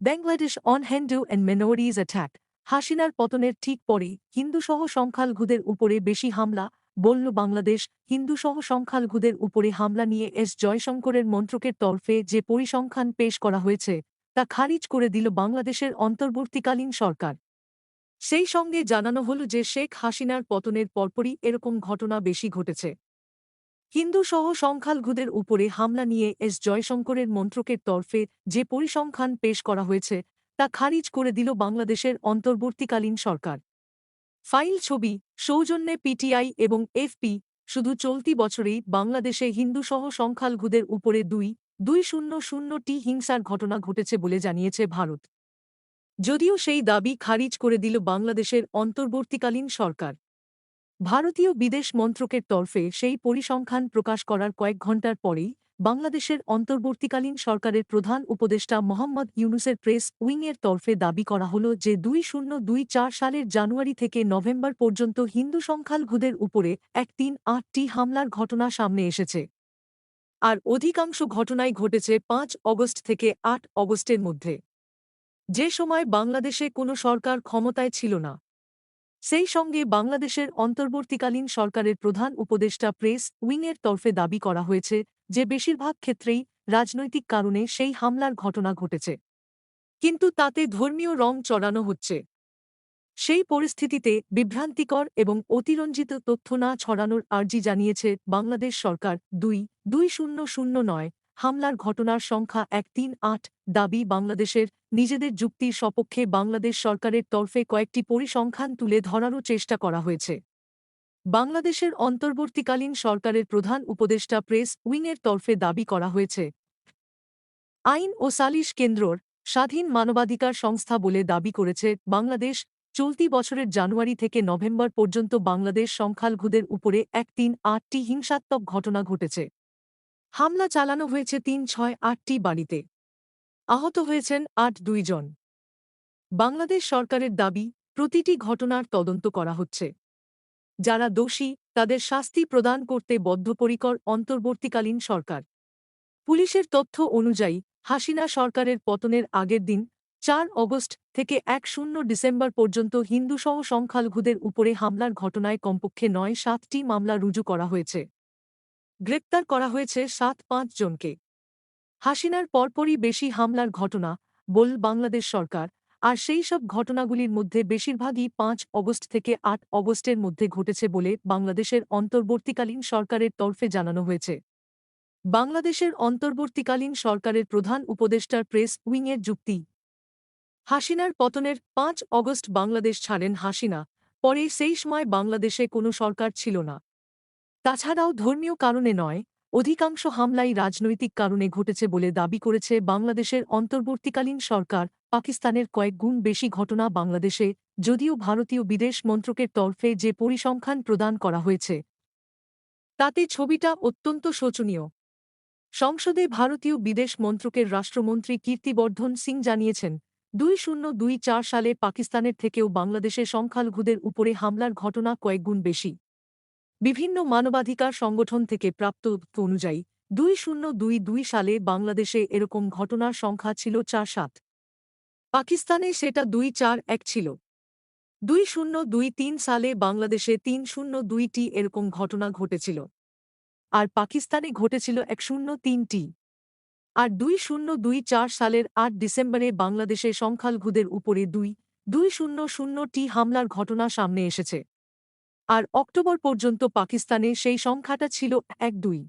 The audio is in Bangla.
Bangladesh on Hindu and minorities attack. হাসিনার পতনের ঠিক পরেই হিন্দুসহ সংখ্যালঘুদের উপরে বেশি হামলা, বলল বাংলাদেশ। হিন্দুসহ সংখ্যালঘুদের উপরে হামলা নিয়ে এস জয়শঙ্করের মন্ত্রকের তরফে যে পরিসংখ্যান পেশ করা হয়েছে তা খারিজ করে দিল বাংলাদেশের অন্তর্বর্তীকালীন সরকার। সেই সঙ্গে জানানো হল যে শেখ হাসিনার পতনের পরপরই এরকম ঘটনা বেশি ঘটেছে। হিন্দুসহ সংখ্যালঘুদের উপরে হামলা নিয়ে এস জয়শঙ্করের মন্ত্রকের তরফে যে পরিসংখ্যান পেশ করা হয়েছে তা খারিজ করে দিল বাংলাদেশের অন্তর্বর্তীকালীন সরকার। ফাইল ছবি, সৌজন্যে পিটিআই এবং এফপি। শুধু চলতি বছরেই বাংলাদেশে হিন্দুসহ সংখ্যালঘুদের উপরে ২,২০০টি হিংসার ঘটনা ঘটেছে বলে জানিয়েছে ভারত। যদিও সেই দাবি খারিজ করে দিল বাংলাদেশের অন্তর্বর্তীকালীন সরকার। ভারতীয় বিদেশ মন্ত্রকের তরফে সেই পরিসংখ্যান প্রকাশ করার কয়েক ঘণ্টার পরেই বাংলাদেশের অন্তর্বর্তীকালীন সরকারের প্রধান উপদেষ্টা মোহাম্মদ ইউনূসের প্রেস উইংয়ের তরফে দাবি করা হল যে ২০২৪ সালের জানুয়ারি থেকে নভেম্বর পর্যন্ত হিন্দু সংখ্যালঘুদের উপরে ১৩৮টি হামলার ঘটনা সামনে এসেছে। আর অধিকাংশ ঘটনাই ঘটেছে ৫ অগস্ট থেকে ৮ অগস্টের মধ্যে, যে সময় বাংলাদেশে কোনো সরকার ক্ষমতায় ছিল না। সেই সঙ্গে বাংলাদেশের অন্তর্বর্তীকালীন সরকারের প্রধান উপদেষ্টা প্রেস উইংয়ের তরফে দাবি করা হয়েছে যে বেশিরভাগ ক্ষেত্রেই রাজনৈতিক কারণে সেই হামলার ঘটনা ঘটেছে, কিন্তু তাতে ধর্মীয় রং চড়ানো হচ্ছে। সেই পরিস্থিতিতে বিভ্রান্তিকর এবং অতিরঞ্জিত তথ্য না ছড়ানোর আর্জি জানিয়েছে বাংলাদেশ সরকার। ২,২০০৯ হামলার ঘটনার সংখ্যা ১৩৮। দাবি বাংলাদেশের নিজেদের যুক্তির সপক্ষে বাংলাদেশ সরকারের তরফে কয়েকটি পরিসংখ্যান তুলে ধরারও চেষ্টা করা হয়েছে। বাংলাদেশের অন্তর্বর্তীকালীন সরকারের প্রধান উপদেষ্টা প্রেস উইংয়ের তরফে দাবি করা হয়েছে, আইন ও সালিশ কেন্দ্রর স্বাধীন মানবাধিকার সংস্থা বলে দাবি করেছে বাংলাদেশ। চলতি বছরের জানুয়ারি থেকে নভেম্বর পর্যন্ত বাংলাদেশ সংখ্যালঘুদের উপরে ১৩৮টি হিংসাত্মক ঘটনা ঘটেছে। হামলা চালানো হয়েছে ৩৬৮টি বাড়িতে। আহত হয়েছেন ৮২ জন। বাংলাদেশ সরকারের দাবি, প্রতিটি ঘটনার তদন্ত করা হচ্ছে। যারা দোষী তাদের শাস্তি প্রদান করতে বদ্ধপরিকর অন্তর্বর্তীকালীন সরকার। পুলিশের তথ্য অনুযায়ী হাসিনা সরকারের পতনের আগের দিন ৪ অগস্ট থেকে ১ ডিসেম্বর পর্যন্ত হিন্দুসহ সংখ্যালঘুদের উপরে হামলার ঘটনায় কমপক্ষে ৯-৭টি মামলা রুজু করা হয়েছে। গ্রেপ্তার করা হয়েছে ৭-৫ জনকে। হাসিনার পরপরই বেশি হামলার ঘটনা, বল বাংলাদেশ সরকার। আর সেই সব ঘটনাগুলির মধ্যে বেশিরভাগই ৫ অগস্ট থেকে ৮ অগস্টের মধ্যে ঘটেছে বলে বাংলাদেশের অন্তর্বর্তীকালীন সরকারের তরফে জানানো হয়েছে। বাংলাদেশের অন্তর্বর্তীকালীন সরকারের প্রধান উপদেষ্টার প্রেস উইংয়ের যুক্তি, হাসিনার পতনের ৫ অগস্ট বাংলাদেশ ছাড়েন হাসিনা, পরে সেই সময় বাংলাদেশে কোনো সরকার ছিল না। তাছাড়াও ধর্মীয় কারণে নয়, অধিকাংশ হামলাই রাজনৈতিক কারণে ঘটেছে বলে দাবি করেছে বাংলাদেশের অন্তর্বর্তীকালীন সরকার। পাকিস্তানের কয়েক গুণ বেশি ঘটনা বাংলাদেশে, যদিও ভারতীয় বিদেশ মন্ত্রকের তরফে যে পরিসংখ্যান প্রদান করা হয়েছে তাতে ছবিটা অত্যন্ত শোচনীয়। সংসদে ভারতীয় বিদেশ মন্ত্রকের রাষ্ট্রমন্ত্রী কীর্তিবর্ধন সিং জানিয়েছেন, ২০২৪ সালে পাকিস্তানের থেকেও বাংলাদেশে সংখ্যালঘুদের উপরে হামলার ঘটনা কয়েকগুণ বেশি। বিভিন্ন মানবাধিকার সংগঠন থেকে প্রাপ্ত তথ্য অনুযায়ী ২০২২ সালে বাংলাদেশে এরকম ঘটনার সংখ্যা ছিল ৪-৭। পাকিস্তানে সেটা ২-৪-১ ছিল। ২০২৩ সালে বাংলাদেশে ৩০২টি এরকম ঘটনা ঘটেছিল, আর পাকিস্তানে ঘটেছিল ১০৩টি। আর ২০২৪ সালের ৮ ডিসেম্বরে বাংলাদেশে সংখ্যালঘুদের উপরে ২,২০০টি হামলার ঘটনা সামনে এসেছে। আর অক্টোবর পর্যন্ত পাকিস্তানে সেই সংখ্যাটা ছিল ১-২।